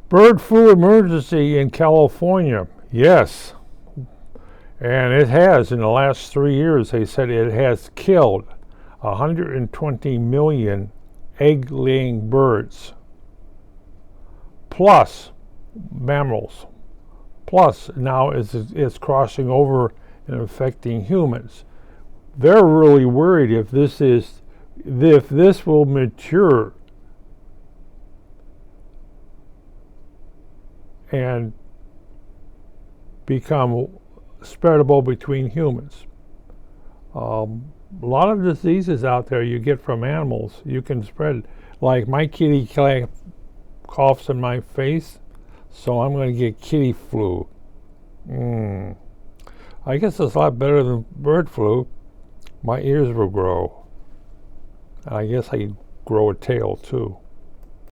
Bird flu emergency in California. Yes. And it has, in the last 3 years, they said it has killed 120 million egg laying birds, plus mammals. Plus, now it's crossing over and affecting humans. They're really worried if this will mature and become spreadable between humans. A lot of diseases out there you get from animals you can spread. Like my kitty coughs in my face, so I'm going to get kitty flu. I guess it's a lot better than bird flu. My ears will grow. And I guess I grow a tail too.